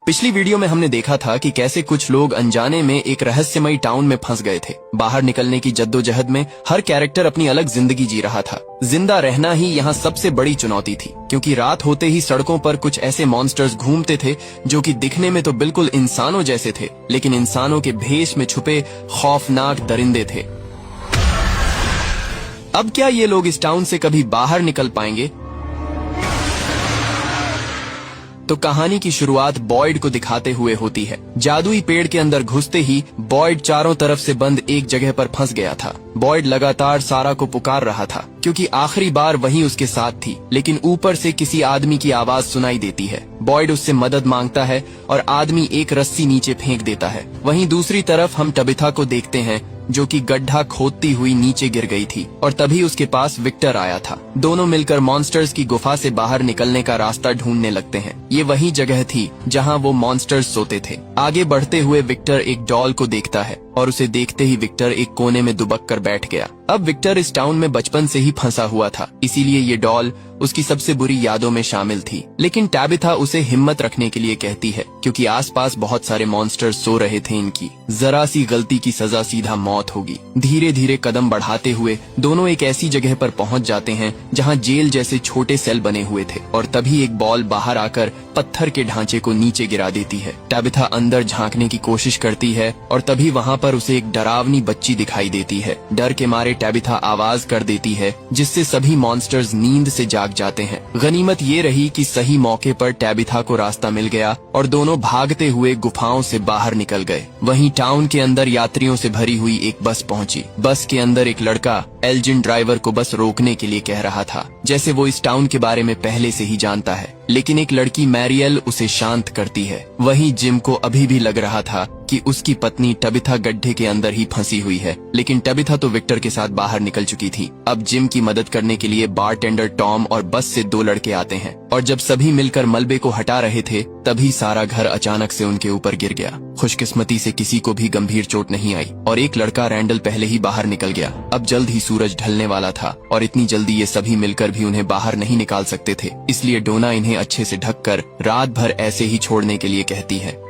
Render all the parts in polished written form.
पिछली वीडियो में हमने देखा था कि कैसे कुछ लोग अनजाने में एक रहस्यमयी टाउन में फंस गए थे। बाहर निकलने की जद्दोजहद में हर कैरेक्टर अपनी अलग जिंदगी जी रहा था। जिंदा रहना ही यहाँ सबसे बड़ी चुनौती थी, क्योंकि रात होते ही सड़कों पर कुछ ऐसे मॉन्स्टर्स घूमते थे जो कि दिखने में तो बिल्कुल इंसानों जैसे थे, लेकिन इंसानों के भेष में छुपे खौफनाक दरिंदे थे। अब क्या ये लोग इस टाउन से कभी बाहर निकल पाएंगे? तो कहानी की शुरुआत बॉयड को दिखाते हुए होती है। जादुई पेड़ के अंदर घुसते ही बॉयड चारों तरफ से बंद एक जगह पर फंस गया था। बॉयड लगातार सारा को पुकार रहा था, क्योंकि आखिरी बार वही उसके साथ थी, लेकिन ऊपर से किसी आदमी की आवाज सुनाई देती है। बॉयड उससे मदद मांगता है और आदमी एक रस्सी नीचे फेंक देता है। वहीं दूसरी तरफ हम टबिथा को देखते हैं, जो कि गड्ढा खोदती हुई नीचे गिर गई थी, और तभी उसके पास विक्टर आया था। दोनों मिलकर मॉन्स्टर्स की गुफा से बाहर निकलने का रास्ता ढूंढने लगते हैं। ये वही जगह थी जहां वो मॉन्स्टर्स सोते थे। आगे बढ़ते हुए विक्टर एक डॉल को देखता है और उसे देखते ही विक्टर एक कोने में दुबक कर बैठ गया। अब विक्टर इस टाउन में बचपन से ही फंसा हुआ था, इसीलिए ये डॉल उसकी सबसे बुरी यादों में शामिल थी। लेकिन टैबिथा उसे हिम्मत रखने के लिए कहती है, क्योंकि आसपास बहुत सारे मॉन्स्टर्स सो रहे थे। इनकी जरा सी गलती की सजा सीधा मौत होगी। धीरे धीरे कदम बढ़ाते हुए दोनों एक ऐसी जगह पर पहुंच जाते हैं जहां जेल जैसे छोटे सेल बने हुए थे, और तभी एक बॉल बाहर आकर पत्थर के ढांचे को नीचे गिरा देती है। टैबिथा अंदर झांकने की कोशिश करती है और तभी वहां पर उसे एक डरावनी बच्ची दिखाई देती है। डर के मारे टैबिथा आवाज कर देती है, जिससे सभी मॉन्स्टर्स नींद से जाग जाते हैं। गनीमत ये रही कि सही मौके पर टैबिथा को रास्ता मिल गया और दोनों भागते हुए गुफाओं से बाहर निकल गए। वहीं टाउन के अंदर यात्रियों से भरी हुई एक बस पहुंची। बस के अंदर एक लड़का एल्जिन ड्राइवर को बस रोकने के लिए कह रहा था, जैसे वो इस टाउन के बारे में पहले से ही जानता है। लेकिन एक लड़की मैरियल उसे शांत करती है। वहीं जिम को अभी भी लग रहा था कि उसकी पत्नी टबिथा गड्ढे के अंदर ही फंसी हुई है, लेकिन टबिथा तो विक्टर के साथ बाहर निकल चुकी थी। अब जिम की मदद करने के लिए बारटेंडर टॉम और बस से दो लड़के आते हैं, और जब सभी मिलकर मलबे को हटा रहे थे तभी सारा घर अचानक से उनके ऊपर गिर गया। खुशकिस्मती से किसी को भी गंभीर चोट नहीं आई और एक लड़का रैंडल पहले ही बाहर निकल गया। अब जल्द ही सूरज ढलने वाला था और इतनी जल्दी ये सभी मिलकर भी उन्हें बाहर नहीं निकाल सकते थे, इसलिए डोना इन्हें अच्छे से ढककर रात भर ऐसे ही छोड़ने के लिए कहती है।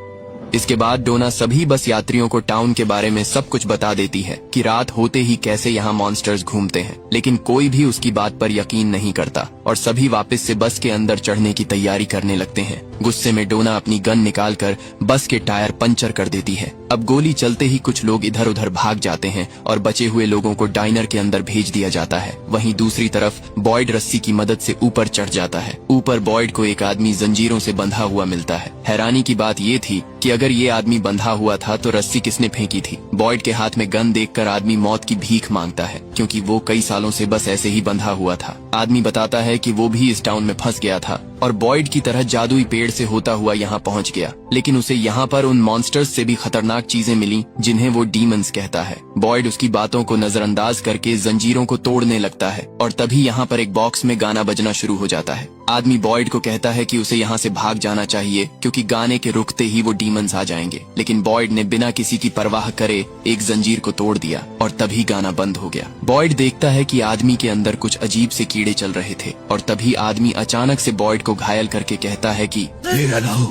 इसके बाद डोना सभी बस यात्रियों को टाउन के बारे में सब कुछ बता देती है कि रात होते ही कैसे यहाँ मॉन्स्टर्स घूमते हैं, लेकिन कोई भी उसकी बात पर यकीन नहीं करता और सभी वापस से बस के अंदर चढ़ने की तैयारी करने लगते हैं। गुस्से में डोना अपनी गन निकालकर बस के टायर पंचर कर देती है। अब गोली चलते ही कुछ लोग इधर उधर भाग जाते हैं और बचे हुए लोगों को डाइनर के अंदर भेज दिया जाता है। वहीं दूसरी तरफ बॉयड रस्सी की मदद से ऊपर चढ़ जाता है। ऊपर बॉयड को एक आदमी जंजीरों से बंधा हुआ मिलता है। हैरानी की बात ये थी कि अगर ये आदमी बंधा हुआ था तो रस्सी किसने फेंकी थी। बॉयड के हाथ में गन देखकर आदमी मौत की भीख मांगता है, क्योंकि वो कई सालों से बस ऐसे ही बंधा हुआ था। आदमी बताता है कि वो भी इस टाउन में फंस गया था और बॉयड की तरह जादुई पेड़ से होता हुआ यहाँ पहुँच गया, लेकिन उसे यहाँ पर उन मॉन्स्टर्स से भी खतरनाक चीजें मिली जिन्हें वो डीमंस कहता है। बॉयड उसकी बातों को नजरअंदाज करके जंजीरों को तोड़ने लगता है और तभी यहाँ पर एक बॉक्स में गाना बजना शुरू हो जाता है। आदमी बॉयड को कहता है कि उसे यहाँ से भाग जाना चाहिए, क्योंकि गाने के रुकते ही वो डीमंस आ जाएंगे, लेकिन बॉयड ने बिना किसी की परवाह करे एक जंजीर को तोड़ दिया और तभी गाना बंद हो गया। बॉयड देखता है कि आदमी के अंदर कुछ अजीब से कीड़े चल रहे थे और तभी आदमी अचानक से बॉयड को घायल करके कहता है कि मेरा लहू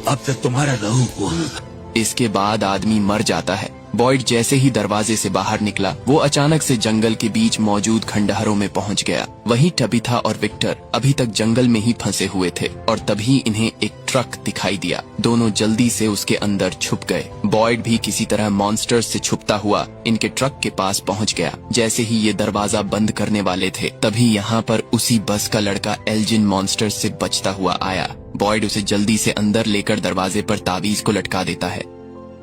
अब तक तुम्हारा लहू हुआ। इसके बाद आदमी मर जाता है। बॉयड जैसे ही दरवाजे से बाहर निकला, वो अचानक से जंगल के बीच मौजूद खंडहरों में पहुंच गया। वहीं टबिथा और विक्टर अभी तक जंगल में ही फंसे हुए थे और तभी इन्हें एक ट्रक दिखाई दिया। दोनों जल्दी से उसके अंदर छुप गए। बॉयड भी किसी तरह मॉन्स्टर्स से छुपता हुआ इनके ट्रक के पास पहुंच गया। जैसे ही ये दरवाजा बंद करने वाले थे तभी यहाँ पर उसी बस का लड़का एल्जिन मॉन्स्टर्स से बचता हुआ आया। बॉयड उसे जल्दी से अंदर लेकर दरवाजे पर तावीज को लटका देता है।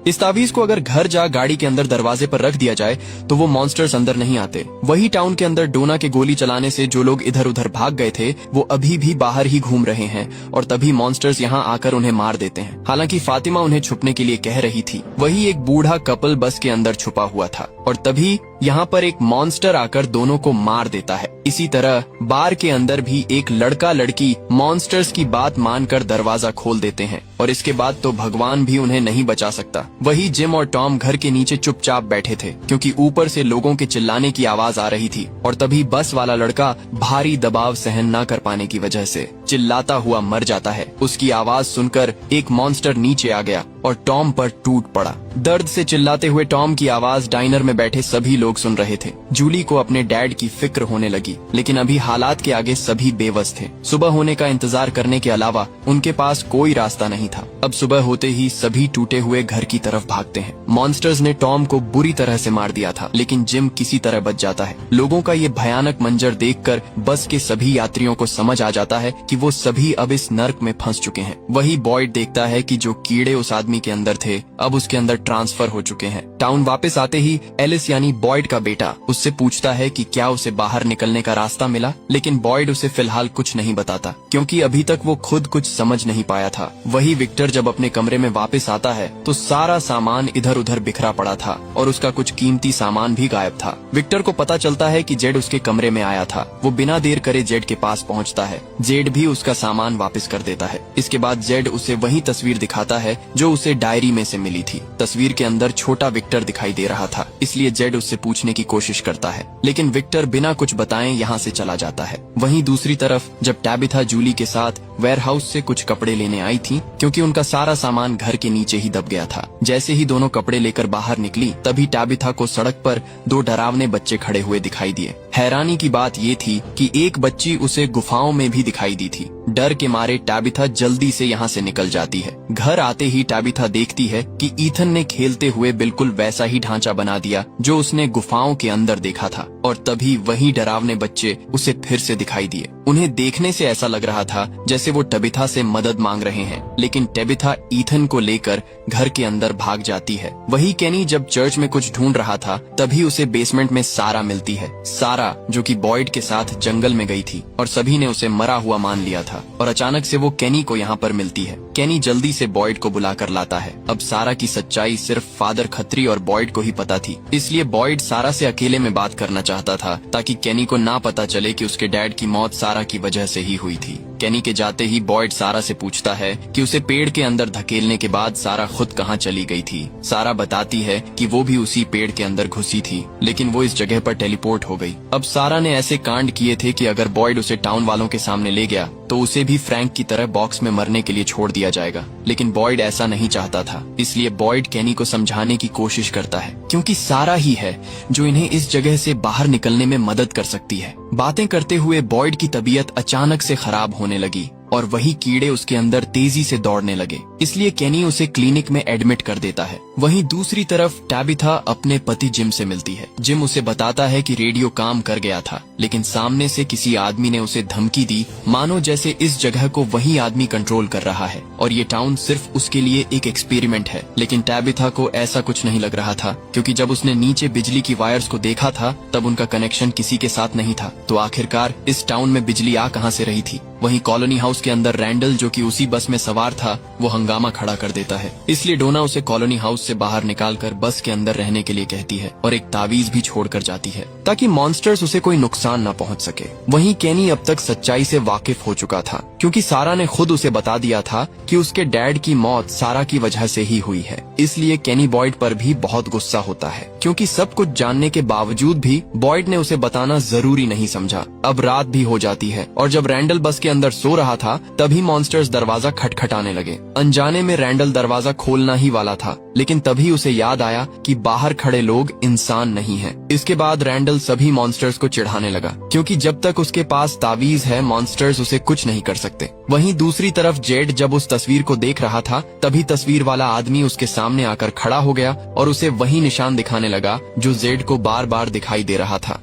इस तावीज को अगर घर जा गाड़ी के अंदर दरवाजे पर रख दिया जाए तो वो मॉन्स्टर्स अंदर नहीं आते। वही टाउन के अंदर डोना के गोली चलाने से जो लोग इधर उधर भाग गए थे वो अभी भी बाहर ही घूम रहे हैं और तभी मॉन्स्टर्स यहाँ आकर उन्हें मार देते हैं। हालांकि फातिमा उन्हें छुपने के लिए कह रही थी। वही एक बूढ़ा कपल बस के अंदर छुपा हुआ था और तभी यहाँ पर एक मॉन्स्टर आकर दोनों को मार देता है। इसी तरह बार के अंदर भी एक लड़का लड़की मॉन्स्टर्स की बात मानकर दरवाजा खोल देते हैं और इसके बाद तो भगवान भी उन्हें नहीं बचा सकता। वही जिम और टॉम घर के नीचे चुपचाप बैठे थे, क्योंकि ऊपर से लोगों के चिल्लाने की आवाज आ रही थी और तभी बस वाला लड़का भारी दबाव सहन न कर पाने की वजह से चिल्लाता हुआ मर जाता है। उसकी आवाज सुनकर एक मॉन्स्टर नीचे आ गया और टॉम पर टूट पड़ा। दर्द से चिल्लाते हुए टॉम की आवाज डाइनर में बैठे सभी लोग सुन रहे थे। जूली को अपने डैड की फिक्र होने लगी, लेकिन अभी हालात के आगे सभी बेबस थे। सुबह होने का इंतजार करने के अलावा उनके पास कोई रास्ता नहीं था। अब सुबह होते ही सभी टूटे हुए घर की तरफ भागते हैं। मॉन्स्टर्स ने टॉम को बुरी तरह से मार दिया था, लेकिन जिम किसी तरह बच जाता है। लोगों का ये भयानक मंजर देखकर बस के सभी यात्रियों को समझ आ जाता है कि वो सभी अब इस नर्क में फंस चुके हैं। वही बॉयड देखता है कि जो कीड़े उस आदमी के अंदर थे अब उसके अंदर ट्रांसफर हो चुके हैं। टाउन वापस आते ही एलिस यानी बॉयड का बेटा उससे पूछता है कि क्या उसे बाहर निकलने का रास्ता मिला, लेकिन बॉयड उसे फिलहाल कुछ नहीं बताता, क्योंकि अभी तक वो खुद कुछ समझ नहीं पाया था। वही विक्टर जब अपने कमरे में वापस आता है तो सारा सामान इधर उधर बिखरा पड़ा था और उसका कुछ कीमती सामान भी गायब था। विक्टर को पता चलता है कि जेड उसके कमरे में आया था। वो बिना देर करे जेड के पास पहुंचता है। जेड भी उसका सामान वापस कर देता है। इसके बाद जेड उसे वही तस्वीर दिखाता है जो उसे डायरी में से मिली थी। तस्वीर के अंदर छोटा विक्टर दिखाई दे रहा था, इसलिए जेड उससे पूछने की कोशिश करता है, लेकिन विक्टर बिना कुछ बताए यहाँ से चला जाता है। वहीं दूसरी तरफ जब टैबिथा जूली के साथ वेयरहाउस से कुछ कपड़े लेने आई थी, क्योंकि उनका सारा सामान घर के नीचे ही दब गया था। जैसे ही दोनों कपड़े लेकर बाहर निकली तभी टैबिथा को सड़क पर दो डरावने बच्चे खड़े हुए दिखाई दिए। हैरानी की बात ये थी कि एक बच्ची उसे गुफाओं में भी दिखाई दी थी। डर के मारे टैबिथा जल्दी से यहाँ से निकल जाती है। घर आते ही टैबिथा देखती है कि ईथन ने खेलते हुए बिल्कुल वैसा ही ढांचा बना दिया जो उसने गुफाओं के अंदर देखा था, और तभी वही डरावने बच्चे उसे फिर से दिखाई दिए। उन्हें देखने से ऐसा लग रहा था जैसे वो टैबिथा से मदद मांग रहे हैं, लेकिन टैबिथा ईथन को लेकर घर के अंदर भाग जाती है। वही केनी जब चर्च में कुछ ढूंढ रहा था तभी उसे बेसमेंट में सारा मिलती है। सारा जो कि बॉयड के साथ जंगल में गई थी और सभी ने उसे मरा हुआ मान लिया था, और अचानक से वो केनी को यहाँ पर मिलती है। केनी जल्दी से बॉयड को बुलाकर लाता है। अब सारा की सच्चाई सिर्फ फादर खत्री और बॉयड को ही पता थी, इसलिए बॉयड सारा से अकेले में बात करना चाहता था ताकि केनी को ना पता चले कि उसके डैड की मौत सारा की वजह से ही हुई थी। केनी के जाते ही बॉयड सारा से पूछता है कि उसे पेड़ के अंदर धकेलने के बाद सारा खुद कहाँ चली गई थी। सारा बताती है कि वो भी उसी पेड़ के अंदर घुसी थी, लेकिन वो इस जगह पर टेलीपोर्ट हो गई। अब सारा ने ऐसे कांड किए थे कि अगर बॉयड उसे टाउन वालों के सामने ले गया तो उसे भी फ्रैंक की तरह बॉक्स में मरने के लिए छोड़ दिया जाएगा, लेकिन बॉयड ऐसा नहीं चाहता था। इसलिए बॉयड केनी को समझाने की कोशिश करता है, क्योंकि सारा ही है जो इन्हें इस जगह से बाहर निकलने में मदद कर सकती है। बातें करते हुए बॉयड की तबीयत अचानक से खराब होने लगी और वही कीड़े उसके अंदर तेजी से दौड़ने लगे, इसलिए केनी उसे क्लिनिक में एडमिट कर देता है। वहीं दूसरी तरफ टैबिथा अपने पति जिम से मिलती है। जिम उसे बताता है कि रेडियो काम कर गया था, लेकिन सामने से किसी आदमी ने उसे धमकी दी, मानो जैसे इस जगह को वही आदमी कंट्रोल कर रहा है और ये टाउन सिर्फ उसके लिए एक एक्सपेरिमेंट है। लेकिन टैबिथा को ऐसा कुछ नहीं लग रहा था, क्योंकि जब उसने नीचे बिजली की वायर्स को देखा था तब उनका कनेक्शन किसी के साथ नहीं था। तो आखिरकार इस टाउन में बिजली आ कहां से रही थी। वहीं कॉलोनी हाउस के अंदर रैंडल जो कि उसी बस में सवार था वो हंगामा खड़ा कर देता है, इसलिए डोना उसे कॉलोनी हाउस से बाहर निकालकर बस के अंदर रहने के लिए कहती है और एक तावीज भी छोड़कर जाती है ताकि मॉन्स्टर्स उसे कोई नुकसान न पहुंच सके। वहीं केनी अब तक सच्चाई से वाकिफ हो चुका था, क्योंकि सारा ने खुद उसे बता दिया था कि उसके डैड की मौत सारा की वजह से ही हुई है। इसलिए केनी बॉयड पर भी बहुत गुस्सा होता है, क्योंकि सब कुछ जानने के बावजूद भी बॉयड ने उसे बताना जरूरी नहीं समझा। अब रात भी हो जाती है और जब रैंडल बस के अंदर सो रहा था तभी मॉन्स्टर्स दरवाजा खटखटाने लगे। अनजाने में रैंडल दरवाजा खोलना ही वाला था, लेकिन तभी उसे याद आया कि बाहर खड़े लोग इंसान नहीं हैं। इसके बाद रैंडल सभी मॉन्स्टर्स को चिढ़ाने लगा, क्योंकि जब तक उसके पास तावीज है मॉन्स्टर्स उसे कुछ नहीं कर सकते। वहीं दूसरी तरफ जेड जब उस तस्वीर को देख रहा था तभी तस्वीर वाला आदमी उसके सामने आकर खड़ा हो गया और उसे वही निशान दिखाने लगा जो जेड को बार बार दिखाई दे रहा था।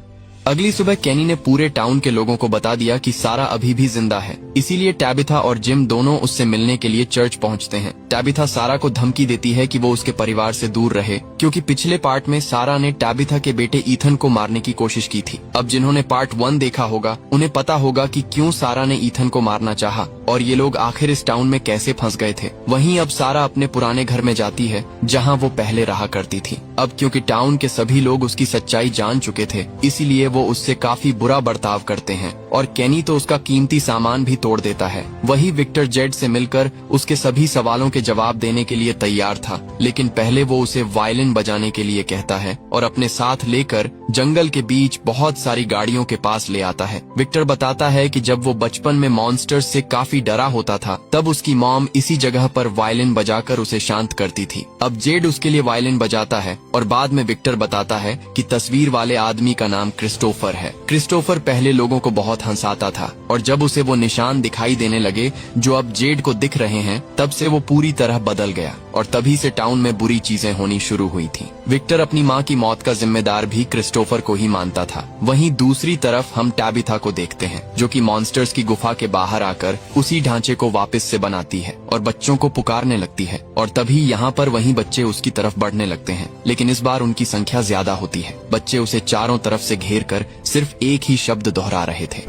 अगली सुबह केनी ने पूरे टाउन के लोगों को बता दिया कि सारा अभी भी जिंदा है, इसीलिए टैबिथा और जिम दोनों उससे मिलने के लिए चर्च पहुंचते हैं। टैबिथा सारा को धमकी देती है कि वो उसके परिवार से दूर रहे, क्योंकि पिछले पार्ट में सारा ने टैबिथा के बेटे ईथन को मारने की कोशिश की थी। अब जिन्होंने पार्ट 1 देखा होगा उन्हें पता होगा कि क्यों सारा ने ईथन को मारना चाहा और ये लोग आखिर इस टाउन में कैसे फंस गए थे। वहीं अब सारा अपने पुराने घर में जाती है जहाँ वो पहले रहा करती थी। अब क्योंकि टाउन के सभी लोग उसकी सच्चाई जान चुके थे, इसीलिए वो उससे काफी बुरा बर्ताव करते हैं और केनी तो उसका कीमती सामान भी तोड़ देता है। वही विक्टर जेड से मिलकर उसके सभी सवालों के जवाब देने के लिए तैयार था, लेकिन पहले वो उसे वायलिन बजाने के लिए कहता है और अपने साथ लेकर जंगल के बीच बहुत सारी गाड़ियों के पास ले आता है। विक्टर बताता है कि जब वो बचपन में मॉन्स्टर्स से काफी डरा होता था, तब उसकी मॉम इसी जगह पर वायलिन बजाकर उसे शांत करती थी। अब जेड उसके लिए वायलिन बजाता है और बाद में विक्टर बताता है कि तस्वीर वाले आदमी का नाम क्रिस्टोफर है। क्रिस्टोफर पहले लोगों को बहुत हंसाता था और जब उसे वो निशान दिखाई देने लगे जो अब जेड को दिख रहे हैं, तब से वो पूरी तरह बदल गया और तभी से टाउन में बुरी चीजें होनी शुरू हुई थी। विक्टर अपनी माँ की मौत का जिम्मेदार भी क्रिस्टोफर को ही मानता था। वहीं दूसरी तरफ हम टैबिथा को देखते हैं, जो कि मॉन्स्टर्स की गुफा के बाहर आकर उसी ढांचे को वापस से बनाती है और बच्चों को पुकारने लगती है। और तभी यहाँ पर वही बच्चे उसकी तरफ बढ़ने लगते हैं, लेकिन इस बार उनकी संख्या ज्यादा होती है। बच्चे उसे चारों तरफ से घेर कर सिर्फ एक ही शब्द दोहरा रहे थे,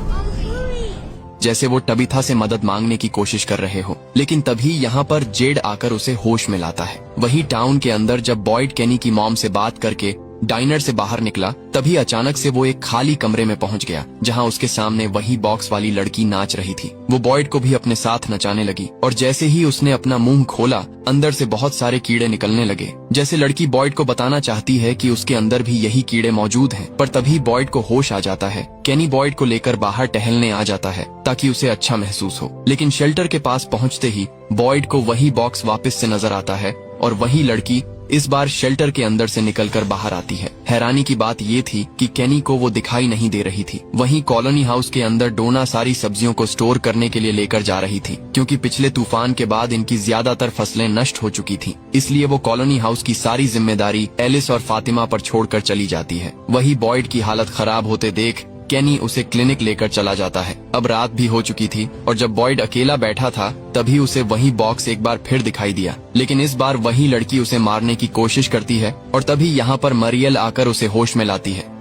जैसे वो टबिथा से मदद मांगने की कोशिश कर रहे हो। लेकिन तभी यहाँ पर जेड आकर उसे होश में लाता है। वही टाउन के अंदर जब बॉयड केनी की मॉम से बात करके डाइनर से बाहर निकला, तभी अचानक से वो एक खाली कमरे में पहुंच गया, जहां उसके सामने वही बॉक्स वाली लड़की नाच रही थी। वो बॉयड को भी अपने साथ नचाने लगी और जैसे ही उसने अपना मुंह खोला, अंदर से बहुत सारे कीड़े निकलने लगे। जैसे लड़की बॉयड को बताना चाहती है कि उसके अंदर भी यही कीड़े मौजूद हैं, पर तभी बॉयड को होश आ जाता है। केनी बॉयड को लेकर बाहर टहलने आ जाता है ताकि उसे अच्छा महसूस हो, लेकिन शेल्टर के पास पहुंचते ही बॉयड को वही बॉक्स वापस से नजर आता है और वही लड़की इस बार शेल्टर के अंदर से निकलकर बाहर आती है। हैरानी की बात ये थी कि केनी को वो दिखाई नहीं दे रही थी। वहीं कॉलोनी हाउस के अंदर डोना सारी सब्जियों को स्टोर करने के लिए लेकर जा रही थी, क्योंकि पिछले तूफान के बाद इनकी ज्यादातर फसलें नष्ट हो चुकी थी। इसलिए वो कॉलोनी हाउस की सारी जिम्मेदारी एलिस और फातिमा पर छोड़कर चली जाती है। वही बॉयड की हालत खराब होते देख केनी उसे क्लिनिक लेकर चला जाता है। अब रात भी हो चुकी थी और जब बॉयड अकेला बैठा था, तभी उसे वही बॉक्स एक बार फिर दिखाई दिया, लेकिन इस बार वही लड़की उसे मारने की कोशिश करती है और तभी यहाँ पर मरियल आकर उसे होश में लाती है।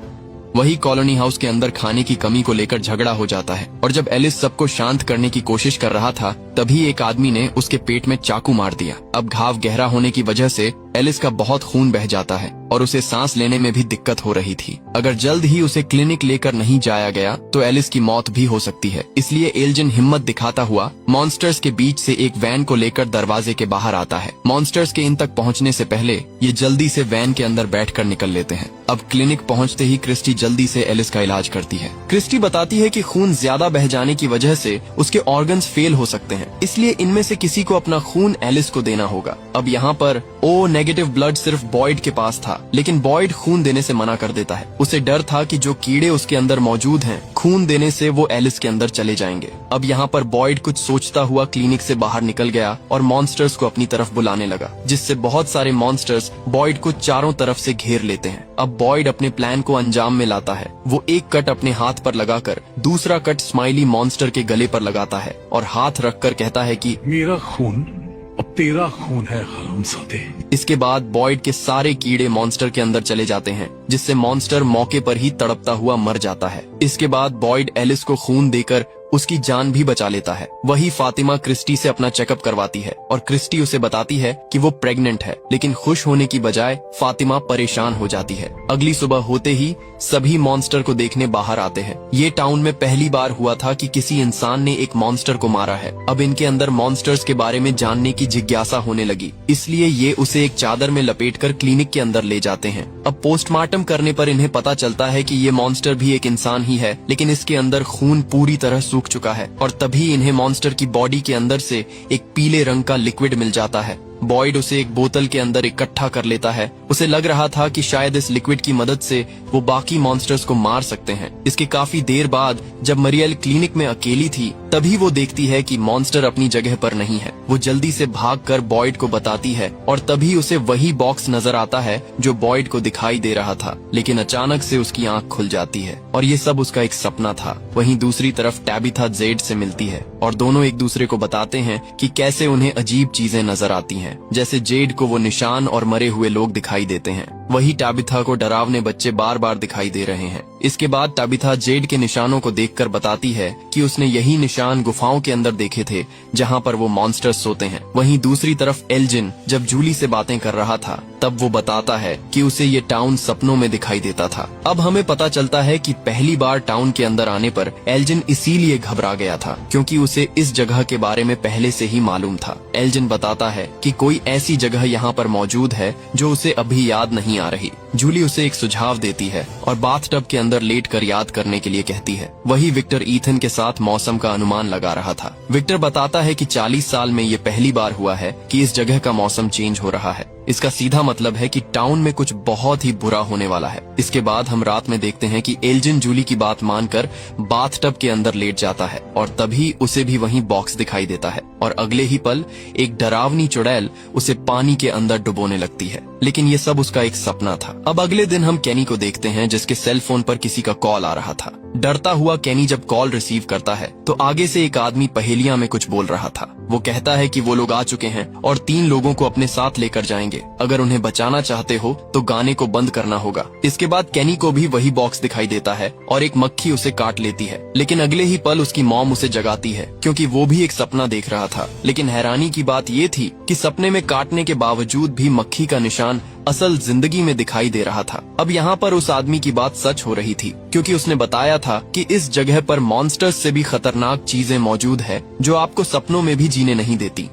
वही कॉलोनी हाउस के अंदर खाने की कमी को लेकर झगड़ा हो जाता है और जब एलिस सबको शांत करने की कोशिश कर रहा था, तभी एक आदमी ने उसके पेट में चाकू मार दिया। अब घाव गहरा होने की वजह से एलिस का बहुत खून बह जाता है और उसे सांस लेने में भी दिक्कत हो रही थी। अगर जल्द ही उसे क्लिनिक लेकर नहीं जाया गया तो एलिस की मौत भी हो सकती है। इसलिए एल्जिन हिम्मत दिखाता हुआ मॉन्स्टर्स के बीच से एक वैन को लेकर दरवाजे के बाहर आता है। मॉन्स्टर्स के इन तक पहुंचने से पहले ये जल्दी से वैन के अंदर बैठकर निकल लेते हैं। अब क्लिनिक पहुंचते ही क्रिस्टी जल्दी से एलिस का इलाज करती है। क्रिस्टी बताती है कि खून ज्यादा बह जाने की वजह से उसके ऑर्गन्स फेल हो सकते हैं, इसलिए इनमें से किसी को अपना खून एलिस को देना होगा। अब यहाँ पर ओ नेगेटिव ब्लड सिर्फ बॉयड के पास था, लेकिन बॉयड खून देने से मना कर देता है। उसे डर था कि जो कीड़े उसके अंदर मौजूद हैं, खून देने से वो एलिस के अंदर चले जाएंगे। अब यहाँ पर बॉयड कुछ सोचता हुआ क्लिनिक से बाहर निकल गया और मॉन्स्टर्स को अपनी तरफ बुलाने लगा, जिससे बहुत सारे मॉन्स्टर्स बॉयड को चारों तरफ से घेर लेते हैं। अब बॉयड अपने प्लान को अंजाम में लाता है। वो एक कट अपने हाथ पर लगाकर दूसरा कट स्माइली मॉन्स्टर के गले पर लगाता है और हाथ रखकर कहता है कि मेरा खून अब तेरा खून है हरामजादे। इसके बाद बॉयड के सारे कीड़े मॉन्स्टर के अंदर चले जाते हैं, जिससे मॉन्स्टर मौके पर ही तड़पता हुआ मर जाता है। इसके बाद बॉयड एलिस को खून देकर उसकी जान भी बचा लेता है। वही फातिमा क्रिस्टी से अपना चेकअप करवाती है और क्रिस्टी उसे बताती है कि वो प्रेग्नेंट है, लेकिन खुश होने की बजाय फातिमा परेशान हो जाती है। अगली सुबह होते ही सभी मॉन्स्टर को देखने बाहर आते हैं। ये टाउन में पहली बार हुआ था कि किसी इंसान ने एक मॉन्स्टर को मारा है। अब इनके अंदर मॉन्स्टर्स के बारे में जानने की जिज्ञासा होने लगी, इसलिए ये उसे एक चादर में लपेटकर क्लिनिक के अंदर ले जाते हैं। अब पोस्टमार्टम करने पर इन्हें पता चलता है कि ये मॉन्स्टर भी एक इंसान ही है, लेकिन इसके अंदर खून पूरी तरह सूख चुका है और तभी इन्हें मॉन्स्टर की बॉडी के अंदर से एक पीले रंग का लिक्विड मिल जाता है। बॉयड उसे एक बोतल के अंदर इकट्ठा कर लेता है। उसे लग रहा था कि शायद इस लिक्विड की मदद से वो बाकी मॉन्स्टर्स को मार सकते हैं। इसके काफी देर बाद जब मरियल क्लिनिक में अकेली थी, तभी वो देखती है कि मॉन्स्टर अपनी जगह पर नहीं है। वो जल्दी से भागकर बॉयड को बताती है और तभी उसे वही बॉक्स नजर आता है जो बॉयड को दिखाई दे रहा था, लेकिन अचानक से उसकी आंख खुल जाती है और ये सब उसका एक सपना था। वहीं दूसरी तरफ टैबिथा जेड से मिलती है और दोनों एक दूसरे को बताते हैं कि कैसे उन्हें अजीब चीजें नजर आती हैं, जैसे जेड को वो निशान और मरे हुए लोग दिखाई देते हैं। वही टाबिथा को डरावने बच्चे बार बार दिखाई दे रहे हैं। इसके बाद टाबिथा जेड के निशानों को देखकर बताती है कि उसने यही निशान गुफाओं के अंदर देखे थे जहां पर वो मॉन्स्टर्स सोते हैं। वहीं दूसरी तरफ एल्जिन जब जूली से बातें कर रहा था तब वो बताता है कि उसे ये टाउन सपनों में दिखाई देता था। अब हमें पता चलता है कि पहली बार टाउन के अंदर आने पर एल्जिन इसीलिए घबरा गया था क्योंकि उसे इस जगह के बारे में पहले से ही मालूम था। एल्जिन बताता है कि कोई ऐसी जगह यहाँ पर मौजूद है जो उसे अभी याद नहीं आ रही। जूली उसे एक सुझाव देती है और बाथटब के अंदर लेटकर याद करने के लिए कहती है। वही विक्टर ईथन के साथ मौसम का अनुमान लगा रहा था। विक्टर बताता है कि 40 साल में ये पहली बार हुआ है कि इस जगह का मौसम चेंज हो रहा है। इसका सीधा मतलब है कि टाउन में कुछ बहुत ही बुरा होने वाला है। इसके बाद हम रात में देखते हैं कि एल्जिन जूली की बात मानकर बाथटब के अंदर लेट जाता है और तभी उसे भी वहीं बॉक्स दिखाई देता है और अगले ही पल एक डरावनी चुड़ैल उसे पानी के अंदर डुबोने लगती है। लेकिन ये सब उसका एक सपना था। अब अगले दिन हम केनी को देखते हैं जिसके सेल फोन पर किसी का कॉल आ रहा था। डरता हुआ केनी जब कॉल रिसीव करता है तो आगे से एक आदमी पहेलियां में कुछ बोल रहा था। वो कहता है कि वो लोग आ चुके हैं और 3 लोगों को अपने साथ लेकर जाएंगे। अगर उन्हें बचाना चाहते हो तो गाने को बंद करना होगा। इसके बाद केनी को भी वही बॉक्स दिखाई देता है और एक मक्खी उसे काट लेती है। लेकिन अगले ही पल उसकी मॉम उसे जगाती है क्योंकि वो भी एक सपना देख रहा था। लेकिन हैरानी की बात ये थी कि सपने में काटने के बावजूद भी मक्खी का निशान असल जिंदगी में दिखाई दे रहा था। अब यहाँ पर उस आदमी की बात सच हो रही थी क्योंकि उसने बताया था कि इस जगह पर मॉन्स्टर्स से भी खतरनाक चीजें मौजूद है जो आपको सपनों में भी जीने नहीं देती।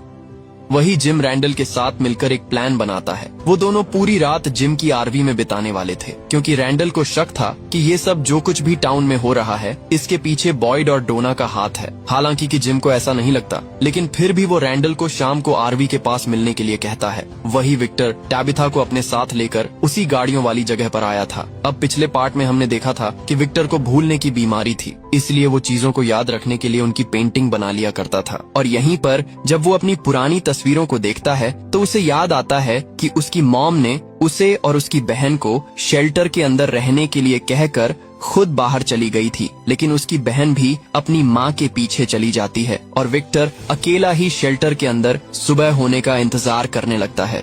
वही जिम रैंडल के साथ मिलकर एक प्लान बनाता है। वो दोनों पूरी रात जिम की आरवी में बिताने वाले थे क्योंकि रैंडल को शक था कि ये सब जो कुछ भी टाउन में हो रहा है इसके पीछे बॉयड और डोना का हाथ है। हालांकि कि जिम को ऐसा नहीं लगता, लेकिन फिर भी वो रैंडल को शाम को आरवी के पास मिलने के लिए कहता है। वही विक्टर टाबिथा को अपने साथ लेकर उसी गाड़ियों वाली जगह पर आया था। अब पिछले पार्ट में हमने देखा था कि विक्टर को भूलने की बीमारी थी, इसलिए वो चीजों को याद रखने के लिए उनकी पेंटिंग बना लिया करता था। और यहीं पर जब वो अपनी पुरानी तस्वीरों को देखता है तो उसे याद आता है कि उसकी मॉम ने उसे और उसकी बहन को शेल्टर के अंदर रहने के लिए कहकर खुद बाहर चली गई थी। लेकिन उसकी बहन भी अपनी माँ के पीछे चली जाती है और विक्टर अकेला ही शेल्टर के अंदर सुबह होने का इंतजार करने लगता है।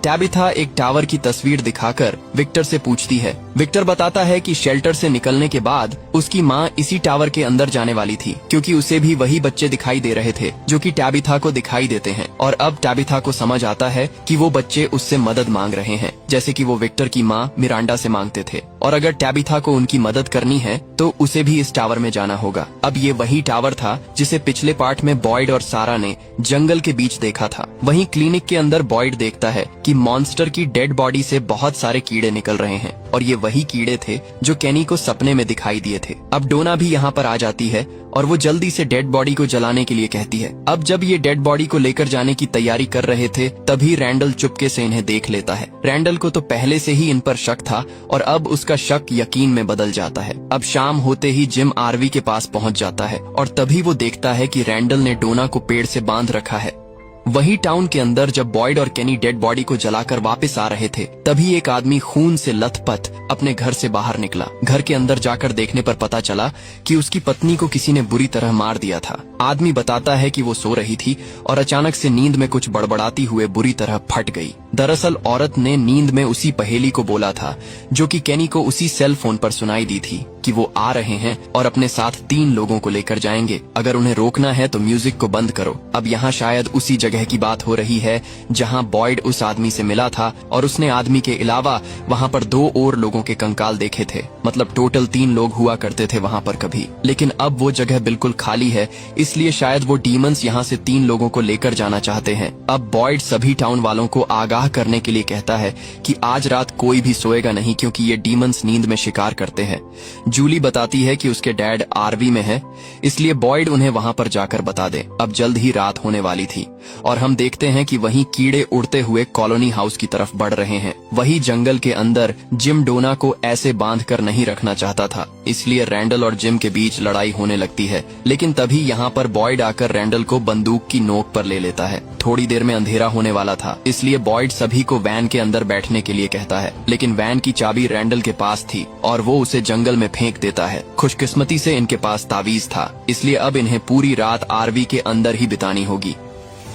टाबिथा एक टावर की तस्वीर दिखाकर विक्टर से पूछती है। विक्टर बताता है कि शेल्टर से निकलने के बाद उसकी माँ इसी टावर के अंदर जाने वाली थी क्योंकि उसे भी वही बच्चे दिखाई दे रहे थे जो कि टाबिथा को दिखाई देते हैं। और अब टाबिथा को समझ आता है कि वो बच्चे उससे मदद मांग रहे हैं जैसे कि वो विक्टर की माँ मिरांडा से मांगते थे। और अगर टाबिथा को उनकी मदद करनी है तो उसे भी इस टावर में जाना होगा। अब ये वही टावर था जिसे पिछले पार्ट में बॉयड और सारा ने जंगल के बीच देखा था। वहीं क्लिनिक के अंदर बॉयड देखता है कि मॉन्स्टर की डेड बॉडी से बहुत सारे कीड़े निकल रहे हैं और ये वही कीड़े थे जो केनी को सपने में दिखाई दिए थे। अब डोना भी यहाँ पर आ जाती है और वो जल्दी से डेड बॉडी को जलाने के लिए कहती है। अब जब ये डेड बॉडी को लेकर जाने की तैयारी कर रहे थे तभी रैंडल चुपके से इन्हें देख लेता है। रैंडल को तो पहले से ही इन पर शक था और अब उसका शक यकीन में बदल जाता है। अब शाम होते ही जिम आरवी के पास पहुँच जाता है और तभी वो देखता है कि रैंडल ने डोना को पेड़ से बांध रखा है। वही टाउन के अंदर जब बॉयड और केनी डेड बॉडी को जलाकर वापस आ रहे थे तभी एक आदमी खून से लथपथ अपने घर से बाहर निकला। घर के अंदर जाकर देखने पर पता चला कि उसकी पत्नी को किसी ने बुरी तरह मार दिया था। आदमी बताता है कि वो सो रही थी और अचानक से नींद में कुछ बड़बड़ाती हुए बुरी तरह फट गई। दरअसल औरत ने नींद में उसी पहेली को बोला था जो कि केनी को उसी सेल फोन पर सुनाई दी थी कि वो आ रहे हैं और अपने साथ 3 लोगों को लेकर जाएंगे। अगर उन्हें रोकना है तो म्यूजिक को बंद करो। अब यहाँ शायद उसी जगह की बात हो रही है जहाँ बॉयड उस आदमी से मिला था और उसने आदमी के अलावा वहाँ पर 2 और लोगों के कंकाल देखे थे। मतलब टोटल 3 लोग हुआ करते थे वहाँ पर कभी। लेकिन अब वो जगह बिल्कुल खाली है, इसलिए शायद वो डीमंस यहाँ से 3 लोगों को लेकर जाना चाहते हैं। अब बॉयड सभी टाउन वालों को आगाह करने के लिए कहता है कि आज रात कोई भी सोएगा नहीं क्योंकि ये डीमंस नींद में शिकार करते हैं। जूली बताती है कि उसके डैड आरवी में है, इसलिए बॉयड उन्हें वहाँ पर जाकर बता दे। अब जल्द ही रात होने वाली थी और हम देखते हैं कि वहीं कीड़े उड़ते हुए कॉलोनी हाउस की तरफ बढ़ रहे हैं। वही जंगल के अंदर जिम डोना को ऐसे बांधकर नहीं रखना चाहता था, इसलिए रैंडल और जिम के बीच लड़ाई होने लगती है। लेकिन तभी यहाँ पर बॉयड आकर रैंडल को बंदूक की नोक पर ले लेता है। थोड़ी देर में अंधेरा होने वाला था, इसलिए बॉयड सभी को वैन के अंदर बैठने के लिए कहता है। लेकिन वैन की चाबी रैंडल के पास थी और वो उसे जंगल में फेंक देता है। खुशकिस्मती से इनके पास तावीज था, इसलिए अब इन्हें पूरी रात आरवी के अंदर ही बितानी होगी।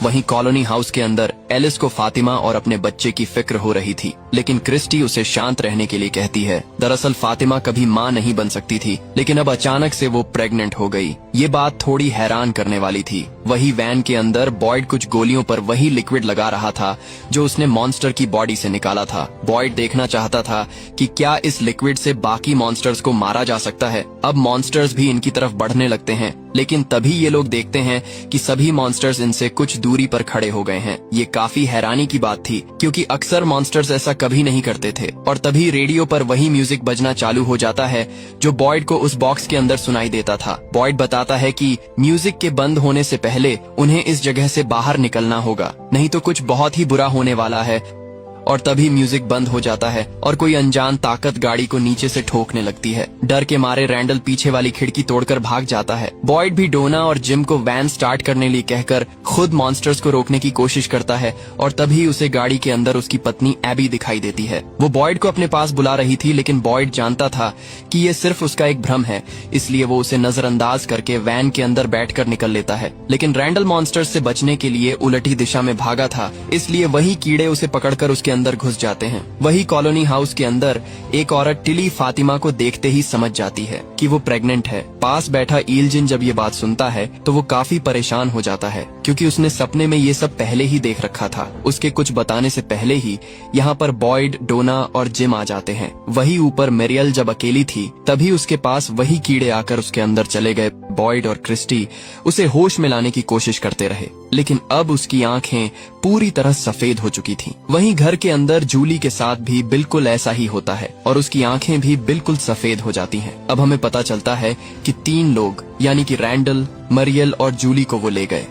वहीं कॉलोनी हाउस के अंदर एलिस को फातिमा और अपने बच्चे की फिक्र हो रही थी, लेकिन क्रिस्टी उसे शांत रहने के लिए कहती है। दरअसल फातिमा कभी माँ नहीं बन सकती थी, लेकिन अब अचानक से वो प्रेग्नेंट हो गई। ये बात थोड़ी हैरान करने वाली थी। वही वैन के अंदर बॉयड कुछ गोलियों पर वही लिक्विड लगा रहा था जो उसने मॉन्स्टर की बॉडी से निकाला था। बॉयड देखना चाहता था कि क्या इस लिक्विड से बाकी मॉन्स्टर्स को मारा जा सकता है। अब मॉन्स्टर्स भी इनकी तरफ बढ़ने लगते हैं, लेकिन तभी ये लोग देखते हैं कि सभी मॉन्स्टर्स इनसे कुछ दूरी पर खड़े हो गए हैं। ये काफी हैरानी की बात थी, क्योंकि अक्सर मॉन्स्टर्स ऐसा कभी नहीं करते थे। और तभी रेडियो पर वही म्यूजिक बजना चालू हो जाता है जो बॉयड को उस बॉक्स के अंदर सुनाई देता था। बॉयड बताता है कि म्यूजिक के बंद होने से पहले उन्हें इस जगह से बाहर निकलना होगा, नहीं तो कुछ बहुत ही बुरा होने वाला है। और तभी म्यूजिक बंद हो जाता है और कोई अनजान ताकत गाड़ी को नीचे से ठोकने लगती है। डर के मारे रैंडल पीछे वाली खिड़की तोड़कर भाग जाता है। बॉयड भी डोना और जिम को वैन स्टार्ट करने लिए कहकर खुद मॉन्स्टर्स को रोकने की कोशिश करता है, और तभी उसे गाड़ी के अंदर उसकी पत्नी एबी दिखाई देती है। वो बॉयड को अपने पास बुला रही थी, लेकिन बॉयड जानता था कि ये सिर्फ उसका एक भ्रम है, इसलिए वो उसे नजरअंदाज करके वैन के अंदर बैठकर निकल लेता है। लेकिन रैंडल मॉन्स्टर्स से बचने के लिए उलटी दिशा में भागा था, इसलिए वही कीड़े उसे पकड़कर उसके अंदर घुस जाते हैं। वही कॉलोनी हाउस के अंदर एक औरत टिली फातिमा को देखते ही समझ जाती है कि वो प्रेग्नेंट है। पास बैठा ईलजिन जब ये बात सुनता है तो वो काफी परेशान हो जाता है, क्योंकि उसने सपने में ये सब पहले ही देख रखा था। उसके कुछ बताने से पहले ही यहाँ पर बॉयड, डोना और जिम आ जाते हैं। वही ऊपर मेरियल जब अकेली थी तभी उसके पास वही कीड़े आकर उसके अंदर चले गए। बॉयड और क्रिस्टी उसे होश में लाने की कोशिश करते रहे, लेकिन अब उसकी आंखें पूरी तरह सफेद हो चुकी थीं। वहीं घर के अंदर जूली के साथ भी बिल्कुल ऐसा ही होता है और उसकी आंखें भी बिल्कुल सफेद हो जाती हैं। अब हमें पता चलता है कि 3 लोग यानी कि रैंडल, मरियल और जूली को वो ले गए।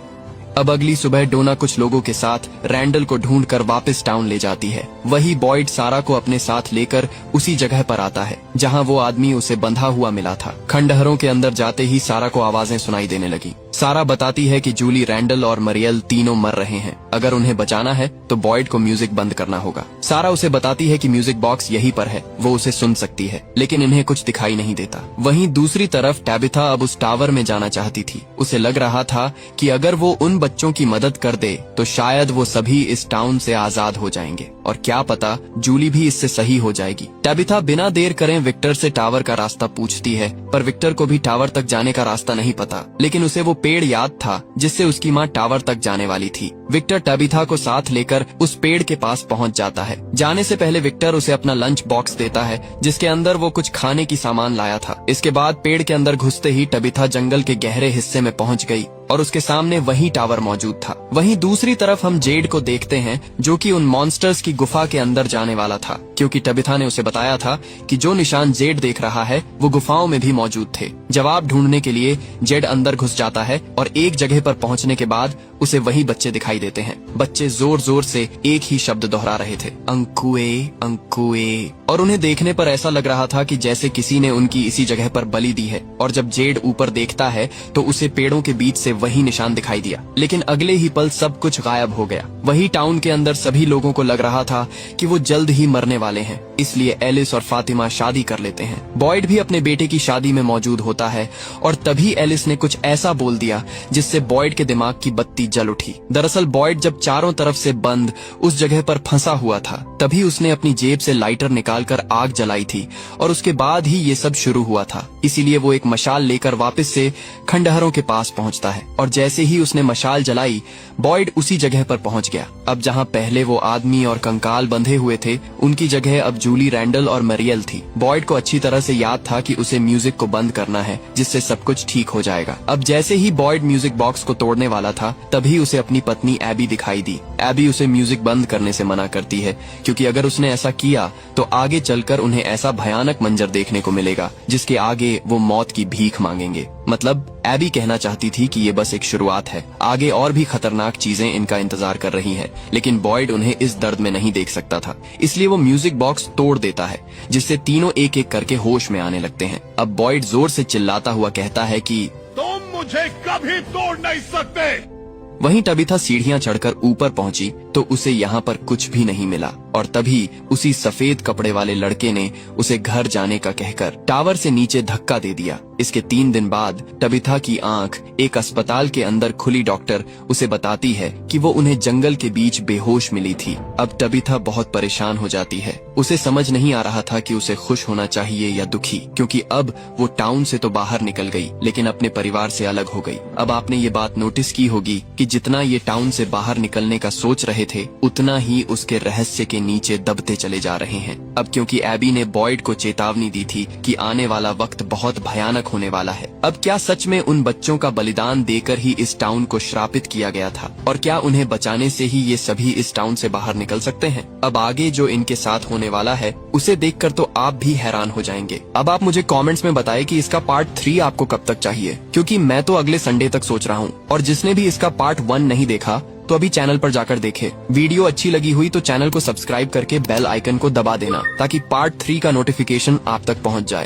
अब अगली सुबह डोना कुछ लोगों के साथ रैंडल को ढूंढकर वापस टाउन ले जाती है। वही बॉयड सारा को अपने साथ लेकर उसी जगह पर आता है जहां वो आदमी उसे बंधा हुआ मिला था। खंडहरों के अंदर जाते ही सारा को आवाजें सुनाई देने लगी। सारा बताती है कि जूली, रैंडल और मरियल तीनों मर रहे हैं। अगर उन्हें बचाना है तो बॉयड को म्यूजिक बंद करना होगा। सारा उसे बताती है कि म्यूजिक बॉक्स यहीं पर है, वो उसे सुन सकती है, लेकिन इन्हें कुछ दिखाई नहीं देता। वहीं दूसरी तरफ टैबिथा अब उस टावर में जाना चाहती थी। उसे लग रहा था कि अगर वो उन बच्चों की मदद कर दे तो शायद वो सभी इस टाउन से आजाद हो जाएंगे, और क्या पता जूली भी इससे सही हो जाएगी। टैबिथा बिना देर करें विक्टर से टावर का रास्ता पूछती है, पर विक्टर को भी टावर तक जाने का रास्ता नहीं पता, लेकिन उसे वो पेड़ याद था जिससे उसकी माँ टावर तक जाने वाली थी। विक्टर टैबिथा को साथ लेकर उस पेड़ के पास पहुंच जाता है। जाने से पहले विक्टर उसे अपना लंच बॉक्स देता है जिसके अंदर वो कुछ खाने की सामान लाया था। इसके बाद पेड़ के अंदर घुसते ही टैबिथा जंगल के गहरे हिस्से में पहुंच गई और उसके सामने वही टावर मौजूद था। वहीं दूसरी तरफ हम जेड को देखते हैं जो कि उन मॉन्स्टर्स की गुफा के अंदर जाने वाला था, क्योंकि टैबिथा ने उसे बताया था कि जो निशान जेड देख रहा है वो गुफाओं में भी मौजूद थे। जवाब ढूंढने के लिए जेड अंदर घुस जाता है और एक जगह पर पहुंचने के बाद उसे वही बच्चे दिखाई देते हैं। बच्चे जोर जोर से एक ही शब्द दोहरा रहे थे, अंकुए अंकुए, और उन्हें देखने पर ऐसा लग रहा था कि जैसे किसी ने उनकी इसी जगह पर बलि दी है। और जब जेड ऊपर देखता है तो उसे पेड़ों के बीच से वही निशान दिखाई दिया, लेकिन अगले ही पल सब कुछ गायब हो गया। वही टाउन के अंदर सभी लोगों को लग रहा था कि वो जल्द ही मरने वाले हैं, इसलिए एलिस और फातिमा शादी कर लेते हैं। बॉयड भी अपने बेटे की शादी में मौजूद होता है और तभी एलिस ने कुछ ऐसा बोल दिया जिससे बॉयड के दिमाग की बत्ती जल उठी। दरअसल बॉयड जब चारों तरफ से बंद उस जगह पर फंसा हुआ था तभी उसने अपनी जेब से लाइटर निकालकर आग जलाई थी और उसके बाद ही ये सब शुरू हुआ था। इसीलिए वो एक मशाल लेकर वापस से खंडहरों के पास पहुंचता है और जैसे ही उसने मशाल जलाई बॉयड उसी जगह पर पहुंच गया। अब जहां पहले वो आदमी और कंकाल बंधे हुए थे उनकी जगह अब जूली, रैंडल और मरियल थी। बॉयड को अच्छी तरह से याद था कि उसे म्यूजिक को बंद करना है जिससे सब कुछ ठीक हो जाएगा। अब जैसे ही बॉयड म्यूजिक बॉक्स को तोड़ने वाला था तभी उसे अपनी पत्नी एबी दिखाई दी। एबी उसे म्यूजिक बंद करने से मना करती है क्योंकि अगर उसने ऐसा किया तो आगे चलकर उन्हें ऐसा भयानक मंजर देखने को मिलेगा जिसके आगे वो मौत की भीख मांगेंगे। मतलब एबी कहना चाहती थी कि ये बस एक शुरुआत है, आगे और भी खतरनाक चीजें इनका इंतजार कर रही हैं। लेकिन बॉयड उन्हें इस दर्द में नहीं देख सकता था, इसलिए वो म्यूजिक बॉक्स तोड़ देता है जिससे तीनों एक एक करके होश में आने लगते हैं। अब बॉयड जोर से चिल्लाता हुआ कहता है कि तुम मुझे कभी तोड़ नहीं सकते। वहीं टबिथा सीढ़ियां चढ़कर ऊपर पहुंची तो उसे यहाँ पर कुछ भी नहीं मिला और तभी उसी सफेद कपड़े वाले लड़के ने उसे घर जाने का कहकर टावर से नीचे धक्का दे दिया। इसके 3 दिन बाद टबिथा की आंख एक अस्पताल के अंदर खुली। डॉक्टर उसे बताती है कि वो उन्हें जंगल के बीच बेहोश मिली थी। अब टबिथा बहुत परेशान हो जाती है। उसे समझ नहीं आ रहा था कि उसे खुश होना चाहिए या दुखी, क्योंकि अब वो टाउन से तो बाहर निकल गई लेकिन अपने परिवार से अलग हो गई। अब आपने ये बात नोटिस की होगी कि जितना ये टाउन से बाहर निकलने का सोच रहे थे उतना ही उसके रहस्य के नीचे दबते चले जा रहे हैं। अब क्योंकि एबी ने बॉयड को चेतावनी दी थी कि आने वाला वक्त बहुत भयानक होने वाला है। अब क्या सच में उन बच्चों का बलिदान देकर ही इस टाउन को श्रापित किया गया था और क्या उन्हें बचाने से ही ये सभी इस टाउन से बाहर निकल सकते हैं? अब आगे जो इनके साथ होने वाला है उसे देखकर तो आप भी हैरान हो जाएंगे। अब आप मुझे कमेंट्स में बताएं कि इसका पार्ट 3 आपको कब तक चाहिए, क्योंकि मैं तो अगले संडे तक सोच रहा हूँ। और जिसने भी इसका पार्ट 1 नहीं देखा तो अभी चैनल पर जाकर देखे। वीडियो अच्छी लगी हुई तो चैनल को सब्सक्राइब करके बेल आइकन को दबा देना ताकि पार्ट 3 का नोटिफिकेशन आप तक पहुँच जाए।